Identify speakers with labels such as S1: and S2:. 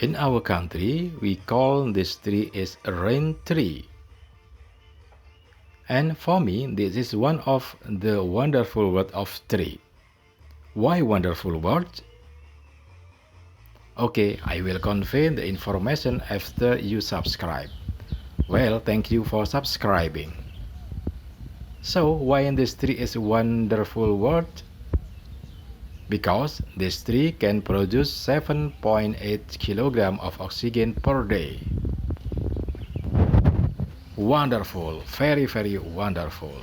S1: In our country, we call this tree is a rain tree. And for me, this is one of the wonderful word of tree. Why wonderful word? Okay, I will convey the information after you subscribe. Well, thank you for subscribing. So, why this tree is a wonderful word? Because this tree can produce 7.8 kilogram of oxygen per day. Wonderful, very, very wonderful.